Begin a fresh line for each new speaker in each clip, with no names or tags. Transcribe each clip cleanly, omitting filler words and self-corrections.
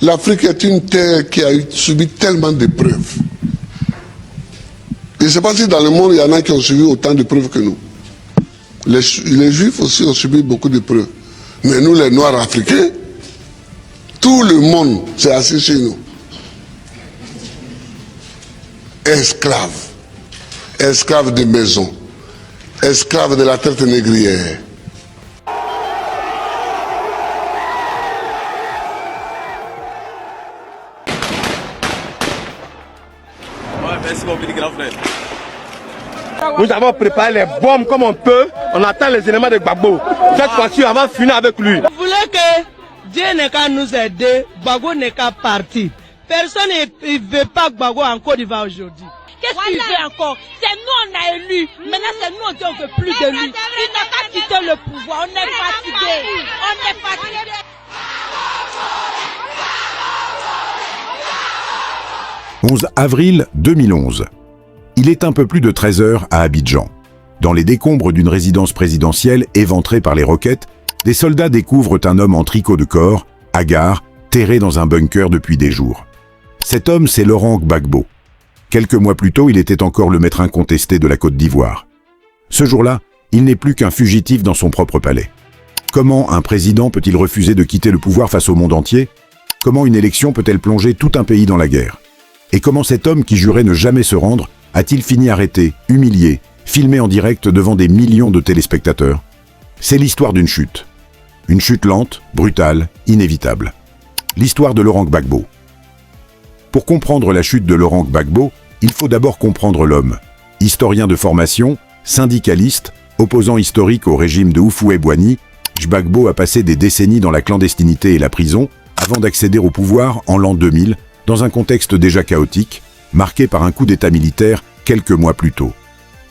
L'Afrique est une terre qui a subi tellement d'épreuves. Je ne sais pas si dans le monde, il y en a qui ont subi autant d'épreuves que nous. Les Juifs aussi ont subi beaucoup d'épreuves. Mais nous, les Noirs africains, tout le monde s'est assis chez nous. Esclaves. Esclaves de maison. Esclaves de la traite négrière.
Nous avons préparé les bombes comme on peut. On attend les éléments de Gbagbo. Cette fois-ci, on va finir avec lui.
Vous voulez que Dieu n'est qu'à nous aider, Gbagbo n'est qu'à partir. Personne ne veut pas Gbagbo en Côte d'Ivoire aujourd'hui. Qu'est-ce qu'il veut encore? C'est nous on a élu. Maintenant c'est nous on dit on veut plus de lui. Il n'a qu'à quitter le pouvoir. On est fatigué. On est fatigué.
11 avril 2011. Il est un peu plus de 13 heures à Abidjan. Dans les décombres d'une résidence présidentielle éventrée par les roquettes, des soldats découvrent un homme en tricot de corps, hagard, terré dans un bunker depuis des jours. Cet homme, c'est Laurent Gbagbo. Quelques mois plus tôt, il était encore le maître incontesté de la Côte d'Ivoire. Ce jour-là, il n'est plus qu'un fugitif dans son propre palais. Comment un président peut-il refuser de quitter le pouvoir face au monde entier? Comment une élection peut-elle plonger tout un pays dans la guerre? Et comment cet homme qui jurait ne jamais se rendre a-t-il fini arrêté, humilié, filmé en direct devant des millions de téléspectateurs? C'est l'histoire d'une chute. Une chute lente, brutale, inévitable. L'histoire de Laurent Gbagbo. Pour comprendre la chute de Laurent Gbagbo, il faut d'abord comprendre l'homme. Historien de formation, syndicaliste, opposant historique au régime de Houphouët-Boigny, Gbagbo a passé des décennies dans la clandestinité et la prison avant d'accéder au pouvoir en l'an 2000, dans un contexte déjà chaotique, marqué par un coup d'État militaire quelques mois plus tôt.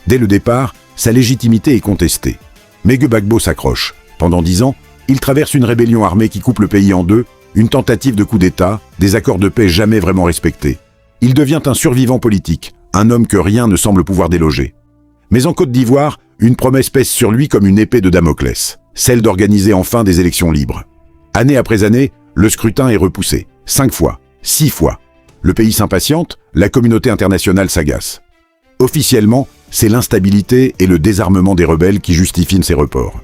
Dès le départ, sa légitimité est contestée. Mais Gbagbo s'accroche. Pendant 10 ans, il traverse une rébellion armée qui coupe le pays en deux, une tentative de coup d'État, des accords de paix jamais vraiment respectés. Il devient un survivant politique, un homme que rien ne semble pouvoir déloger. Mais en Côte d'Ivoire, une promesse pèse sur lui comme une épée de Damoclès, celle d'organiser enfin des élections libres. Année après année, le scrutin est repoussé, 5 fois, 6 fois. Le pays s'impatiente, la communauté internationale s'agace. Officiellement, c'est l'instabilité et le désarmement des rebelles qui justifient ces reports.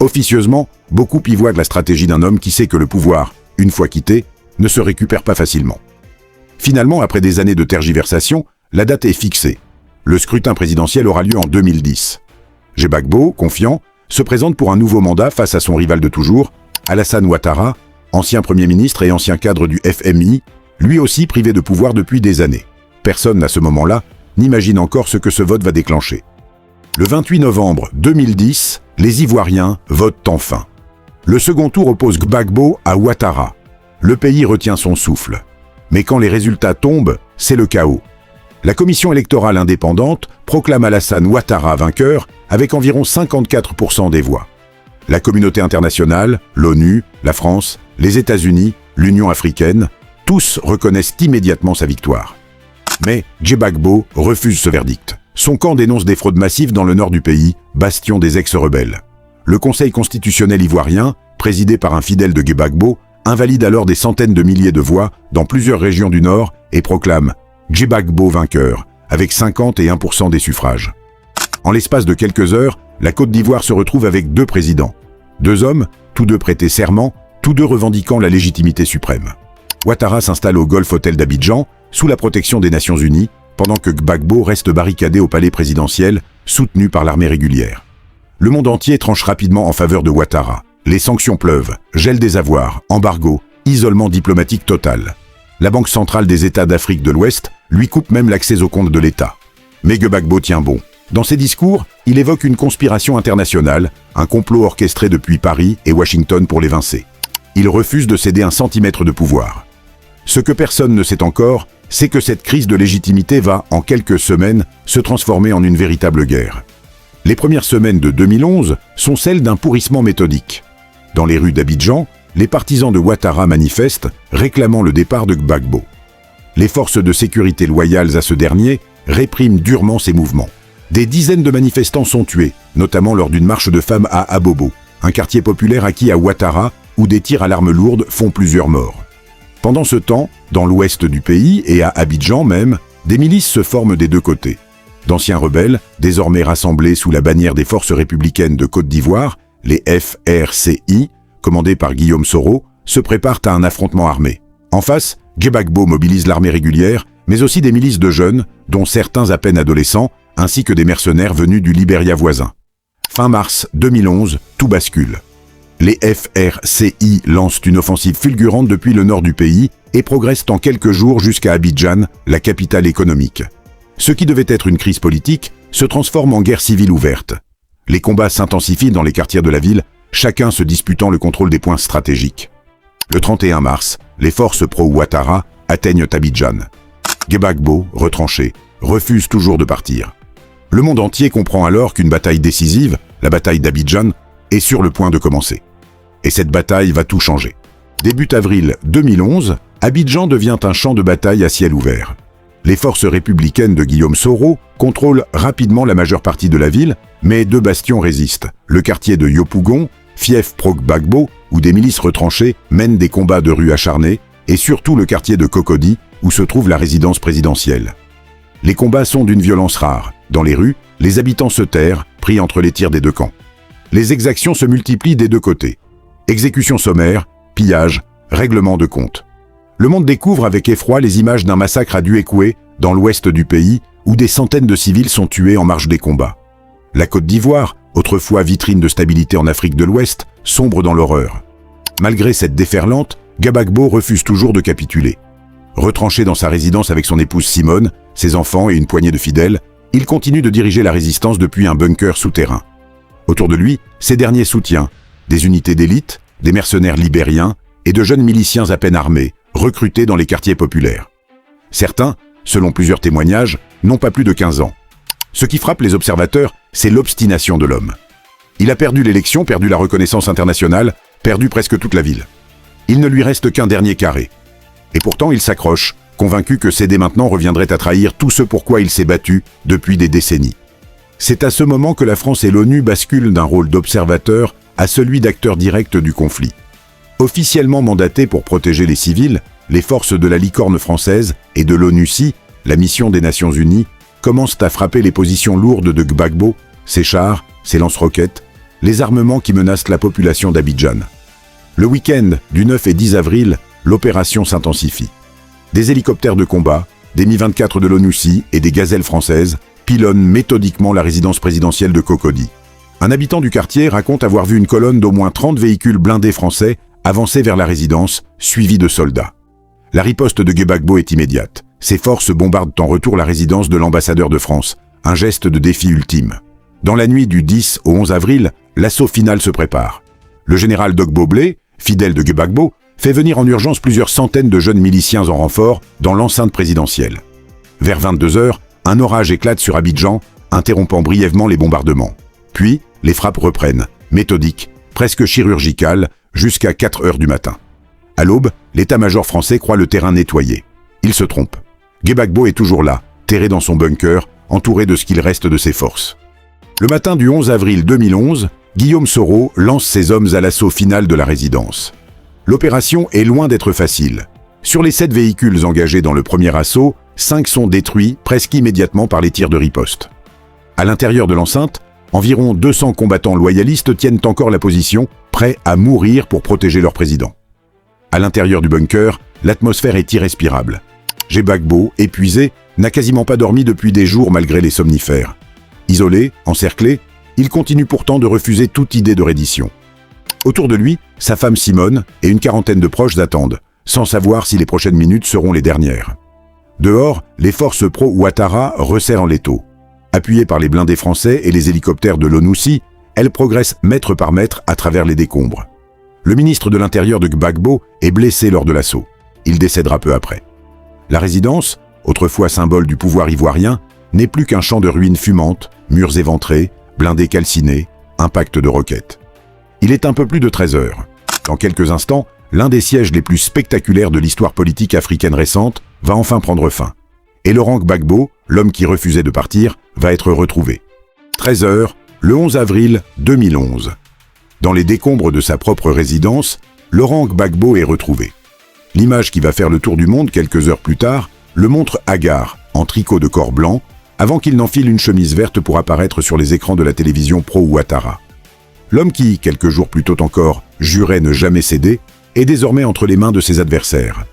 Officieusement, beaucoup y voient la stratégie d'un homme qui sait que le pouvoir, une fois quitté, ne se récupère pas facilement. Finalement, après des années de tergiversation, la date est fixée. Le scrutin présidentiel aura lieu en 2010. Gbagbo, confiant, se présente pour un nouveau mandat face à son rival de toujours, Alassane Ouattara, ancien Premier ministre et ancien cadre du FMI, lui aussi privé de pouvoir depuis des années. Personne à ce moment-là n'imagine encore ce que ce vote va déclencher. Le 28 novembre 2010, les Ivoiriens votent enfin. Le second tour oppose Gbagbo à Ouattara. Le pays retient son souffle. Mais quand les résultats tombent, c'est le chaos. La commission électorale indépendante proclame Alassane Ouattara vainqueur avec environ 54% des voix. La communauté internationale, l'ONU, la France, les États-Unis, l'Union africaine, tous reconnaissent immédiatement sa victoire. Mais Gbagbo refuse ce verdict. Son camp dénonce des fraudes massives dans le nord du pays, bastion des ex-rebelles. Le Conseil constitutionnel ivoirien, présidé par un fidèle de Gbagbo, invalide alors des centaines de milliers de voix dans plusieurs régions du nord et proclame Gbagbo vainqueur, avec 51% des suffrages. En l'espace de quelques heures, la Côte d'Ivoire se retrouve avec 2 présidents. 2 hommes, tous 2 prêtés serment, tous 2 revendiquant la légitimité suprême. Ouattara s'installe au Golf Hotel d'Abidjan, sous la protection des Nations Unies, pendant que Gbagbo reste barricadé au palais présidentiel, soutenu par l'armée régulière. Le monde entier tranche rapidement en faveur de Ouattara. Les sanctions pleuvent, gel des avoirs, embargo, isolement diplomatique total. La Banque centrale des États d'Afrique de l'Ouest lui coupe même l'accès aux comptes de l'État. Mais Gbagbo tient bon. Dans ses discours, il évoque une conspiration internationale, un complot orchestré depuis Paris et Washington pour l'évincer. Il refuse de céder un centimètre de pouvoir. Ce que personne ne sait encore, c'est que cette crise de légitimité va, en quelques semaines, se transformer en une véritable guerre. Les premières semaines de 2011 sont celles d'un pourrissement méthodique. Dans les rues d'Abidjan, les partisans de Ouattara manifestent, réclamant le départ de Gbagbo. Les forces de sécurité loyales à ce dernier répriment durement ces mouvements. Des dizaines de manifestants sont tués, notamment lors d'une marche de femmes à Abobo, un quartier populaire acquis à Ouattara, où des tirs à l'arme lourde font plusieurs morts. Pendant ce temps, dans l'ouest du pays et à Abidjan même, des milices se forment des deux côtés. D'anciens rebelles, désormais rassemblés sous la bannière des forces républicaines de Côte d'Ivoire, les FRCI, commandés par Guillaume Soro, se préparent à un affrontement armé. En face, Gbagbo mobilise l'armée régulière, mais aussi des milices de jeunes, dont certains à peine adolescents, ainsi que des mercenaires venus du Libéria voisin. Fin mars 2011, tout bascule. Les FRCI lancent une offensive fulgurante depuis le nord du pays et progressent en quelques jours jusqu'à Abidjan, la capitale économique. Ce qui devait être une crise politique se transforme en guerre civile ouverte. Les combats s'intensifient dans les quartiers de la ville, chacun se disputant le contrôle des points stratégiques. Le 31 mars, les forces pro-Ouattara atteignent Abidjan. Gbagbo, retranché, refuse toujours de partir. Le monde entier comprend alors qu'une bataille décisive, la bataille d'Abidjan, est sur le point de commencer. Et cette bataille va tout changer. Début avril 2011, Abidjan devient un champ de bataille à ciel ouvert. Les forces républicaines de Guillaume Soro contrôlent rapidement la majeure partie de la ville, mais deux bastions résistent. Le quartier de Yopougon, fief pro-Gbagbo, où des milices retranchées mènent des combats de rue acharnés, et surtout le quartier de Cocody, où se trouve la résidence présidentielle. Les combats sont d'une violence rare. Dans les rues, les habitants se terrent, pris entre les tirs des deux camps. Les exactions se multiplient des deux côtés. Exécutions sommaires, pillages, règlements de compte. Le monde découvre avec effroi les images d'un massacre à Duékoué, dans l'ouest du pays, où des centaines de civils sont tués en marge des combats. La Côte d'Ivoire, autrefois vitrine de stabilité en Afrique de l'Ouest, sombre dans l'horreur. Malgré cette déferlante, Gbagbo refuse toujours de capituler. Retranché dans sa résidence avec son épouse Simone, ses enfants et une poignée de fidèles, il continue de diriger la résistance depuis un bunker souterrain. Autour de lui, ses derniers soutiens, des unités d'élite, des mercenaires libériens et de jeunes miliciens à peine armés, recrutés dans les quartiers populaires. Certains, selon plusieurs témoignages, n'ont pas plus de 15 ans. Ce qui frappe les observateurs, c'est l'obstination de l'homme. Il a perdu l'élection, perdu la reconnaissance internationale, perdu presque toute la ville. Il ne lui reste qu'un dernier carré. Et pourtant, il s'accroche, convaincu que céder maintenant reviendrait à trahir tout ce pour quoi il s'est battu depuis des décennies. C'est à ce moment que la France et l'ONU basculent d'un rôle d'observateur à celui d'acteur direct du conflit. Officiellement mandatées pour protéger les civils, les forces de la licorne française et de l'ONUCI, la mission des Nations Unies, commencent à frapper les positions lourdes de Gbagbo, ses chars, ses lance-roquettes, les armements qui menacent la population d'Abidjan. Le week-end du 9 et 10 avril, l'opération s'intensifie. Des hélicoptères de combat, des Mi-24 de l'ONUCI et des gazelles françaises pilonnent méthodiquement la résidence présidentielle de Cocody. Un habitant du quartier raconte avoir vu une colonne d'au moins 30 véhicules blindés français avancer vers la résidence, suivis de soldats. La riposte de Gbagbo est immédiate. Ses forces bombardent en retour la résidence de l'ambassadeur de France, un geste de défi ultime. Dans la nuit du 10 au 11 avril, l'assaut final se prépare. Le général Dogbo Blé, fidèle de Gbagbo, fait venir en urgence plusieurs centaines de jeunes miliciens en renfort dans l'enceinte présidentielle. Vers 22 h, un orage éclate sur Abidjan, interrompant brièvement les bombardements. Puis, les frappes reprennent, méthodiques, presque chirurgicales, jusqu'à 4 h du matin. À l'aube, l'état-major français croit le terrain nettoyé. Il se trompe. Gbagbo est toujours là, terré dans son bunker, entouré de ce qu'il reste de ses forces. Le matin du 11 avril 2011, Guillaume Soro lance ses hommes à l'assaut final de la résidence. L'opération est loin d'être facile. Sur les 7 véhicules engagés dans le premier assaut, 5 sont détruits presque immédiatement par les tirs de riposte. À l'intérieur de l'enceinte, environ 200 combattants loyalistes tiennent encore la position, prêts à mourir pour protéger leur président. À l'intérieur du bunker, l'atmosphère est irrespirable. Gbagbo, épuisé, n'a quasiment pas dormi depuis des jours malgré les somnifères. Isolé, encerclé, il continue pourtant de refuser toute idée de reddition. Autour de lui, sa femme Simone et une quarantaine de proches attendent, sans savoir si les prochaines minutes seront les dernières. Dehors, les forces pro-Ouattara resserrent l'étau. Appuyées par les blindés français et les hélicoptères de l'ONUCI, elles progressent mètre par mètre à travers les décombres. Le ministre de l'Intérieur de Gbagbo est blessé lors de l'assaut. Il décédera peu après. La résidence, autrefois symbole du pouvoir ivoirien, n'est plus qu'un champ de ruines fumantes, murs éventrés, blindés calcinés, impact de roquettes. Il est un peu plus de 13 h. Dans quelques instants, l'un des sièges les plus spectaculaires de l'histoire politique africaine récente va enfin prendre fin. Et Laurent Gbagbo, l'homme qui refusait de partir, va être retrouvé. 13 h, le 11 avril 2011. Dans les décombres de sa propre résidence, Laurent Gbagbo est retrouvé. L'image qui va faire le tour du monde quelques heures plus tard le montre hagard, en tricot de corps blanc, avant qu'il n'enfile une chemise verte pour apparaître sur les écrans de la télévision pro-Ouattara. L'homme qui, quelques jours plus tôt encore, jurait ne jamais céder, est désormais entre les mains de ses adversaires.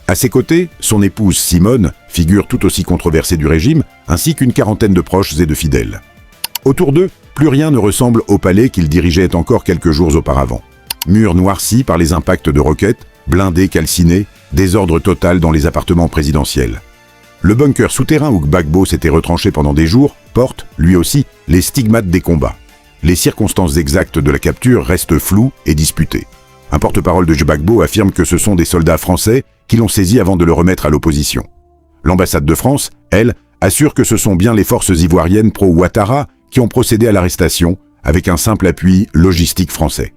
À ses côtés, son épouse Simone, figure tout aussi controversée du régime, ainsi qu'une quarantaine de proches et de fidèles. Autour d'eux, plus rien ne ressemble au palais qu'il dirigeait encore quelques jours auparavant. Murs noircis par les impacts de roquettes, blindés calcinés, désordre total dans les appartements présidentiels. Le bunker souterrain où Gbagbo s'était retranché pendant des jours porte, lui aussi, les stigmates des combats. Les circonstances exactes de la capture restent floues et disputées. Un porte-parole de Gbagbo affirme que ce sont des soldats français qui l'ont saisi avant de le remettre à l'opposition. L'ambassade de France, elle, assure que ce sont bien les forces ivoiriennes pro-Ouattara qui ont procédé à l'arrestation avec un simple appui logistique français.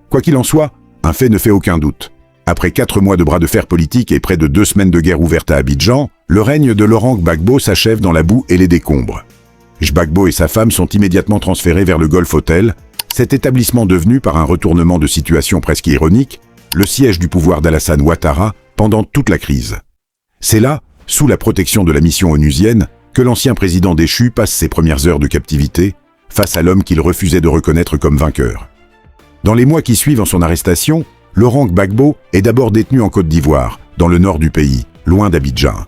Quoi qu'il en soit, un fait ne fait aucun doute. Après 4 mois de bras de fer politique et près de 2 semaines de guerre ouverte à Abidjan, le règne de Laurent Gbagbo s'achève dans la boue et les décombres. Gbagbo et sa femme sont immédiatement transférés vers le Golf Hotel, cet établissement devenu, par un retournement de situation presque ironique, le siège du pouvoir d'Alassane Ouattara pendant toute la crise. C'est là, sous la protection de la mission onusienne, que l'ancien président déchu passe ses premières heures de captivité, face à l'homme qu'il refusait de reconnaître comme vainqueur. Dans les mois qui suivent son arrestation, Laurent Gbagbo est d'abord détenu en Côte d'Ivoire, dans le nord du pays, loin d'Abidjan.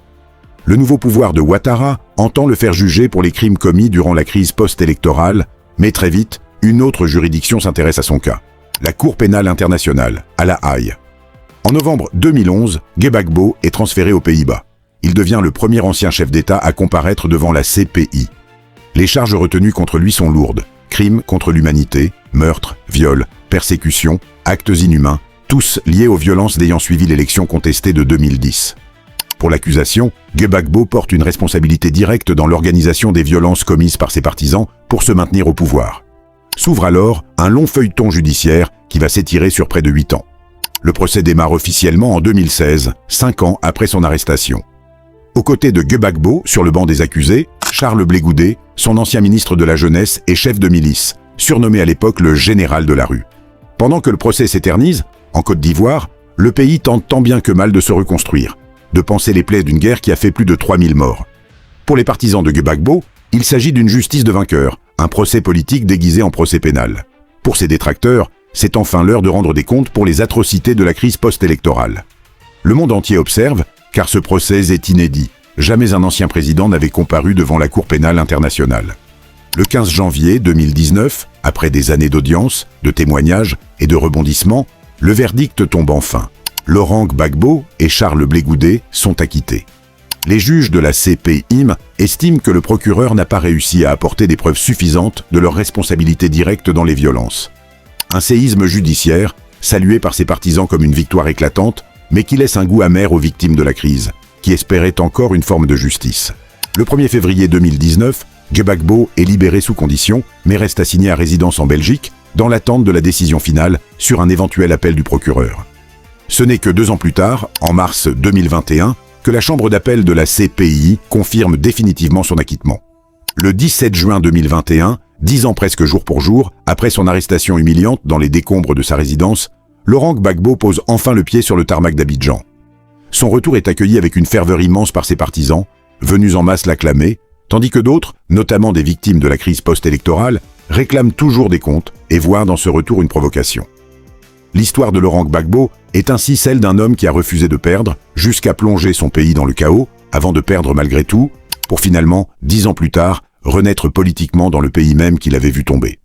Le nouveau pouvoir de Ouattara entend le faire juger pour les crimes commis durant la crise post-électorale, mais très vite, une autre juridiction s'intéresse à son cas, la Cour pénale internationale, à La Haye. En novembre 2011, Gbagbo est transféré aux Pays-Bas. Il devient le premier ancien chef d'État à comparaître devant la CPI. Les charges retenues contre lui sont lourdes. Crimes contre l'humanité, meurtres, viols, persécutions, actes inhumains, tous liés aux violences ayant suivi l'élection contestée de 2010. Pour l'accusation, Gbagbo porte une responsabilité directe dans l'organisation des violences commises par ses partisans pour se maintenir au pouvoir. S'ouvre alors un long feuilleton judiciaire qui va s'étirer sur près de 8 ans. Le procès démarre officiellement en 2016, 5 ans après son arrestation. Aux côtés de Gbagbo, sur le banc des accusés, Charles Blé Goudé, son ancien ministre de la Jeunesse et chef de milice, surnommé à l'époque le général de la rue. Pendant que le procès s'éternise, en Côte d'Ivoire, le pays tente tant bien que mal de se reconstruire, de panser les plaies d'une guerre qui a fait plus de 3000 morts. Pour les partisans de Gbagbo, il s'agit d'une justice de vainqueur, un procès politique déguisé en procès pénal. Pour ses détracteurs, c'est enfin l'heure de rendre des comptes pour les atrocités de la crise post-électorale. Le monde entier observe, car ce procès est inédit. Jamais un ancien président n'avait comparu devant la Cour pénale internationale. Le 15 janvier 2019, après des années d'audience, de témoignages et de rebondissements, le verdict tombe enfin. Laurent Gbagbo et Charles Blé Goudé sont acquittés. Les juges de la CPI estiment que le procureur n'a pas réussi à apporter des preuves suffisantes de leur responsabilité directe dans les violences. Un séisme judiciaire, salué par ses partisans comme une victoire éclatante, mais qui laisse un goût amer aux victimes de la crise, qui espéraient encore une forme de justice. Le 1er février 2019, Gbagbo est libéré sous condition, mais reste assigné à résidence en Belgique, dans l'attente de la décision finale sur un éventuel appel du procureur. Ce n'est que 2 ans plus tard, en mars 2021, que la chambre d'appel de la CPI confirme définitivement son acquittement. Le 17 juin 2021, 10 ans presque jour pour jour, après son arrestation humiliante dans les décombres de sa résidence, Laurent Gbagbo pose enfin le pied sur le tarmac d'Abidjan. Son retour est accueilli avec une ferveur immense par ses partisans, venus en masse l'acclamer, tandis que d'autres, notamment des victimes de la crise post-électorale, réclament toujours des comptes et voient dans ce retour une provocation. L'histoire de Laurent Gbagbo est ainsi celle d'un homme qui a refusé de perdre, jusqu'à plonger son pays dans le chaos, avant de perdre malgré tout, pour finalement, 10 ans plus tard, renaître politiquement dans le pays même qu'il avait vu tomber.